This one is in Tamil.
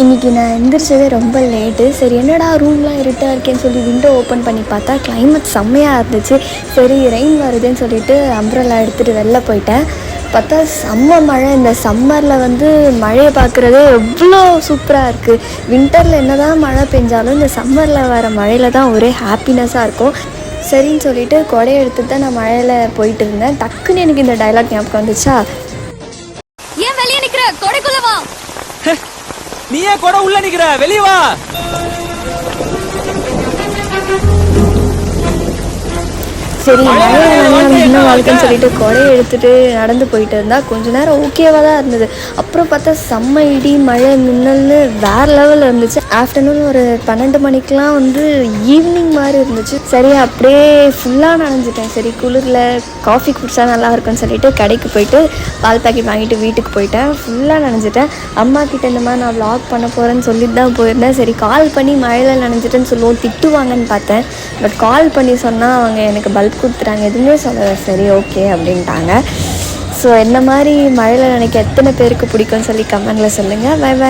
இன்றைக்கி நான் எந்திரிச்சதே ரொம்ப லேட்டு. சரி என்னடா ரூம்லாம் இருட்டாக இருக்கேன்னு சொல்லி விண்டோ ஓப்பன் பண்ணி பார்த்தா கிளைமேட் செம்மையாக இருந்துச்சு. சரி ரெயின் வருதுன்னு சொல்லிட்டு அம்ப்ரெல்லா எடுத்துகிட்டு வெளில போயிட்டேன். பார்த்தா செம்ம மழை. இந்த சம்மரில் வந்து மழையை பார்க்குறதே எவ்வளோ சூப்பராக இருக்குது. வின்டரில் என்ன தான் மழை பெஞ்சாலும் இந்த சம்மரில் வர மழையில் தான் ஒரே ஹாப்பினஸ்ஸாக இருக்கும். சரின்னு சொல்லிட்டு கொடையை எடுத்துகிட்டு தான் நான் மழையில் போயிட்டு இருந்தேன். டக்குன்னு எனக்கு இந்த டைலாக் ஞாபகம் வந்துச்சா, ஏன் வெளியே நிக்கிற, கொடைக்குள்ள வா. நீ ஏன் கூட உள்ள நிக்கிற, வெளிய வா. சரி மழை வாழ்க்கைன்னு சொல்லிட்டு கொடையை எடுத்துகிட்டு நடந்து போயிட்டு இருந்தால் கொஞ்ச நேரம் ஓகேவாக தான் இருந்தது. அப்புறம் பார்த்தா செம்ம இடி மழை மின்னல்னு வேறு லெவலில் இருந்துச்சு. ஆஃப்டர்நூன் ஒரு 12 மணிக்கெலாம் வந்து ஈவினிங் மாதிரி இருந்துச்சு. சரி அப்படியே ஃபுல்லாக நனைஞ்சிட்டேன். சரி குளிரில் காஃபி குடிச்சா நல்லா இருக்குன்னு சொல்லிட்டு கடைக்கு போயிட்டு பால் பாக்கெட் வாங்கிட்டு வீட்டுக்கு போயிட்டேன். ஃபுல்லாக நனைஞ்சிட்டேன். அம்மா கிட்ட இந்த மாதிரி நான் வ்ளாக் பண்ண போகிறேன்னு சொல்லிட்டு தான் போயிருந்தேன். சரி கால் பண்ணி மழையில் நனைஞ்சிட்டேன்னு சொல்லுவோம், திட்டுவாங்கன்னு பார்த்தேன். பட் கால் பண்ணி சொன்னால் அவங்க எனக்கு பல்ப் கொடுத்துட்டாங்க, எதுவுமே சொல்லலை. சரி ஓகே அப்படின்ட்டாங்க. ஸோ என்ன மாதிரி மழையில் நினைக்க எத்தனை பேருக்கு பிடிக்கும்னு சொல்லி கமெண்டில் சொல்லுங்கள். Bye by.